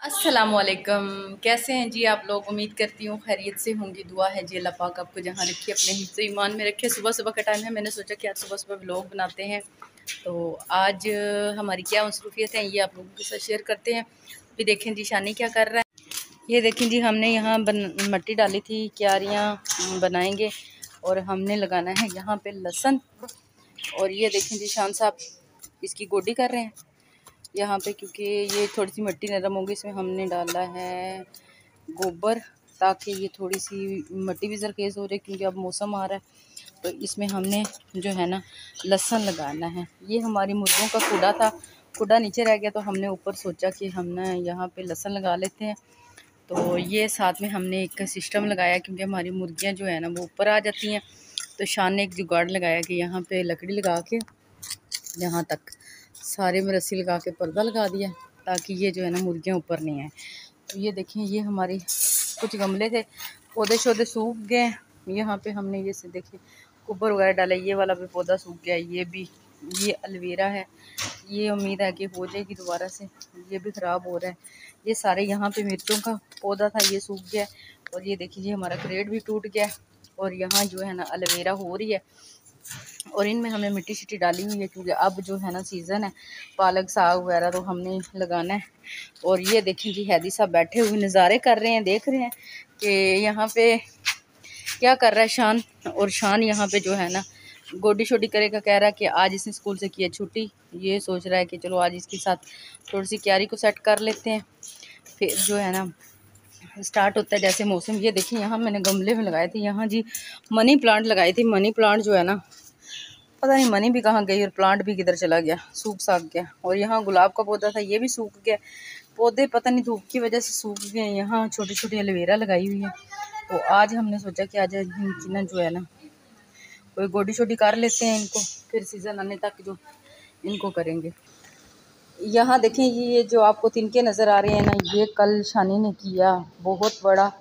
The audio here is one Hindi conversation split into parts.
अस्सलाम वालेकुम। कैसे हैं जी आप लोग? उम्मीद करती हूँ खैरियत से होंगी। दुआ है जी अल्लाह पाक आपको जहाँ रखे अपने हिफ्ज़ ईमान में रखे। सुबह सुबह का टाइम है, मैंने सोचा कि आज सुबह सुबह व्लॉग बनाते हैं। तो आज हमारी क्या मसरूफियत है ये आप लोगों के साथ शेयर करते हैं। फिर देखें जी शानी क्या कर रहा है। ये देखें जी हमने यहाँ मट्टी डाली थी, क्यारियाँ बनाएँगे और हमने लगाना है यहाँ पर लहसुन। और ये देखें जी शान साहब इसकी गोडी कर रहे हैं यहाँ पे, क्योंकि ये थोड़ी सी मिट्टी नरम होगी। इसमें हमने डाला है गोबर ताकि ये थोड़ी सी मिट्टी भी ज़रखेज़ हो रही, क्योंकि अब मौसम आ रहा है। तो इसमें हमने जो है ना लहसुन लगाना है। ये हमारी मुर्गों का कूड़ा था, कूड़ा नीचे रह गया तो हमने ऊपर सोचा कि हम ना यहाँ पे लहसुन लगा लेते हैं। तो ये साथ में हमने एक सिस्टम लगाया, क्योंकि हमारी मुर्गियाँ जो है ना वो ऊपर आ जाती हैं। तो शान ने एक जुगाड़ लगाया कि यहाँ पे लकड़ी लगा के यहाँ तक सारे में रस्सी लगा के पर्दा लगा दिया ताकि ये जो है ना मुर्गियाँ ऊपर नहीं आए। तो ये देखें ये हमारी कुछ गमले थे, पौधे शौधे सूख गए। यहाँ पे हमने ये से देखें गोबर वगैरह डाला, ये वाला भी पौधा सूख गया। ये भी, ये अलवेरा है, ये उम्मीद है कि हो जाएगी दोबारा से। ये भी ख़राब हो रहा है। ये सारे यहाँ पे मिर्चों का पौधा था, ये सूख गया। और ये देखिए हमारा क्रेट भी टूट गया। और यहाँ जो है ना अलवेरा हो रही है और इनमें हमने मिट्टी शिट्टी डाली हुई है, क्योंकि अब जो है ना सीज़न है पालक साग वगैरह तो हमने लगाना है। और ये देखें जी हैदी साहब बैठे हुए नज़ारे कर रहे हैं, देख रहे हैं कि यहाँ पे क्या कर रहा है शान। और शान यहाँ पे जो है ना गोडी शोडी करेगा, कह रहा है कि आज इसने स्कूल से किया छुट्टी। ये सोच रहा है कि चलो आज इसके साथ थोड़ी सी क्यारी को सेट कर लेते हैं, फिर जो है ना स्टार्ट होता है जैसे मौसम। ये देखिए यहाँ मैंने गमले में लगाए थे, यहाँ जी मनी प्लांट लगाई थी। मनी प्लांट जो है ना पता नहीं मनी भी कहाँ गई और प्लांट भी किधर चला गया, सूख साख गया। और यहाँ गुलाब का पौधा था, ये भी सूख गया। पौधे पता नहीं धूप की वजह से सूख गए। यहाँ छोटी छोटी एलोवेरा लगाई हुई है। तो आज हमने सोचा कि आज इनकी ना जो है ना कोई गोडी शोडी कर लेते हैं इनको, फिर सीज़न आने तक जो इनको करेंगे। यहाँ देखें ये जो आपको तिनके नज़र आ रहे हैं ना, ये कल शानी ने किया बहुत बड़ा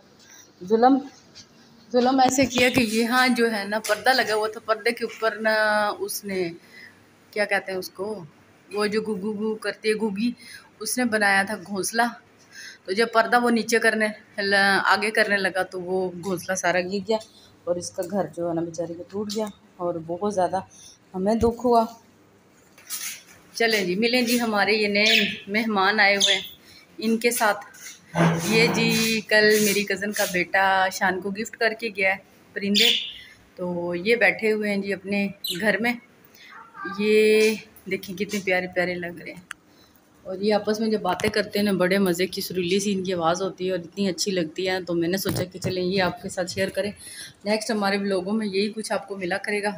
जुल्म ऐसे किया कि यहाँ जो है ना पर्दा लगा हुआ था, पर्दे के ऊपर ना उसने क्या कहते हैं उसको, वो जो गुगू गु करती है गुगी, उसने बनाया था घोंसला। तो जब पर्दा वो नीचे करने आगे करने लगा तो वो घोंसला सारा गिर गया और इसका घर जो है ना बेचारे का टूट गया। और बहुत ज़्यादा हमें दुख हुआ। चलें जी मिलें जी, हमारे ये नए मेहमान आए हुए हैं, इनके साथ। ये जी कल मेरी कज़न का बेटा शान को गिफ्ट करके गया है परिंदे। तो ये बैठे हुए हैं जी अपने घर में। ये देखिए कितने प्यारे प्यारे लग रहे हैं। और ये आपस में जब बातें करते हैं ना बड़े मज़े की सुरीली सी इनकी आवाज़ होती है और इतनी अच्छी लगती है। तो मैंने सोचा कि चलें ये आपके साथ शेयर करें। नेक्स्ट हमारे व्लॉगों में यही कुछ आपको मिला करेगा,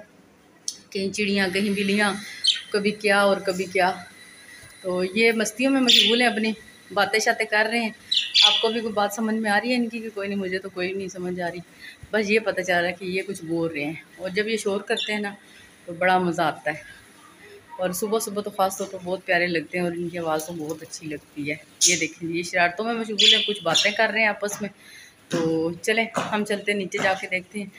कहीं चिड़ियाँ कहीं बिल्लियाँ, कभी क्या और कभी क्या। तो ये मस्तियों में मशगूल हैं, अपनी बातें शातें कर रहे हैं। आपको भी कोई बात समझ में आ रही है इनकी कि कोई नहीं? मुझे तो कोई नहीं समझ आ रही, बस ये पता चल रहा है कि ये कुछ बोल रहे हैं। और जब ये शोर करते हैं ना तो बड़ा मज़ा आता है। और सुबह सुबह तो ख़ास तौर पर बहुत प्यारे लगते हैं और इनकी आवाज़ तो बहुत अच्छी लगती है। ये देखें ये शरारतों में मशगूल हैं, कुछ बातें कर रहे हैं आपस में। तो चलें हम चलते हैं नीचे जाके देखते हैं।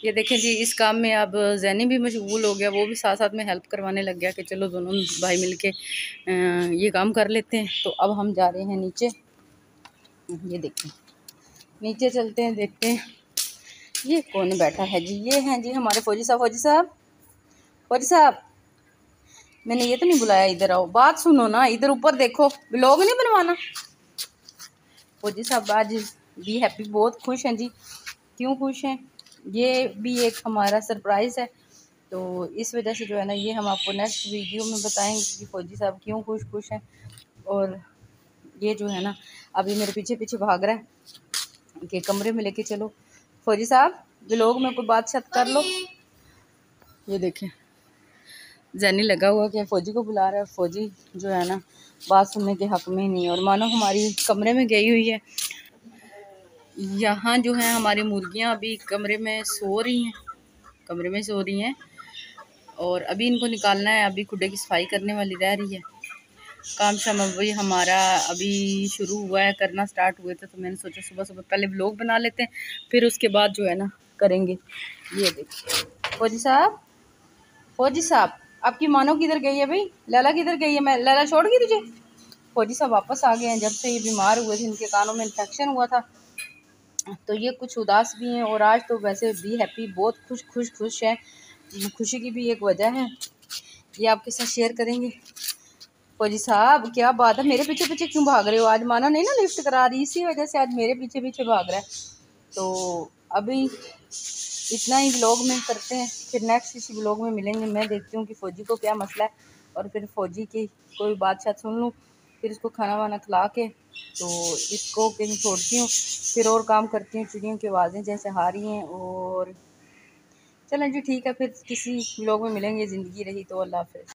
ये देखें जी इस काम में अब जैनी भी मशगूल हो गया, वो भी साथ साथ में हेल्प करवाने लग गया कि चलो दोनों भाई मिलके ये काम कर लेते हैं। तो अब हम जा रहे हैं नीचे। ये देखें नीचे चलते हैं, देखते हैं ये कौन बैठा है जी। ये हैं जी हमारे फौजी साहब। फौजी साहब, फौजी साहब, मैंने ये तो नहीं बुलाया, इधर आओ, बात सुनो ना, इधर ऊपर देखो, व्लॉग नहीं बनवाना। फौजी साहब आज भी हैप्पी, बहुत खुश हैं जी। क्यों खुश हैं? ये भी एक हमारा सरप्राइज़ है। तो इस वजह से जो है ना ये हम आपको नेक्स्ट वीडियो में बताएंगे कि फौजी साहब क्यों खुश हैं। और ये जो है ना अभी मेरे पीछे पीछे भाग रहा है कि कमरे में लेके चलो। फौजी साहब व्लॉग में कोई बात शात कर लो। ये देखें जैनी लगा हुआ कि फ़ौजी को बुला रहा है। फ़ौजी जो है ना बात सुनने के हक़ में नहीं, और मानो हमारी कमरे में गई हुई है। यहाँ जो है हमारी मुर्गियाँ अभी कमरे में सो रही हैं, और अभी इनको निकालना है। अभी खुडे की सफाई करने वाली रह रही है। काम शाम अभी हमारा अभी शुरू हुआ है, करना स्टार्ट हुए थे। तो मैंने सोचा सुबह सुबह पहले व्लॉग बना लेते हैं, फिर उसके बाद जो है ना करेंगे। ये देखिए फौजी साहब, आपकी मानो किधर गई है भाई? लैला किधर गई है? मैं लैला छोड़ गई तुझे? फौजी साहब वापस आ गए हैं। जब से ये बीमार हुए थे इनके कानों में इन्फेक्शन हुआ था, तो ये कुछ उदास भी हैं और आज तो वैसे भी हैप्पी, बहुत खुश हैं। खुशी की भी एक वजह है, ये आपके साथ शेयर करेंगे। फौजी साहब क्या बात है, मेरे पीछे पीछे क्यों भाग रहे हो? आज माना नहीं ना लिफ्ट करा रही, इसी वजह से आज मेरे पीछे पीछे भाग रहा है। तो अभी इतना ही व्लॉग में करते हैं, फिर नेक्स्ट इसी व्लॉग में मिलेंगे। मैं देखती हूँ कि फ़ौजी को क्या मसला है और फिर फ़ौजी की कोई बात शायद सुन लूँ, फिर इसको खाना वाना खिला के तो इसको कहीं छोड़ती हूँ, फिर और काम करती हूँ। चिड़ियों की आवाज़ें जैसे आ रही हैं। और चलें जी ठीक है, फिर किसी व्लॉग में मिलेंगे। ज़िंदगी रही तो। अल्लाह हाफ़िज़।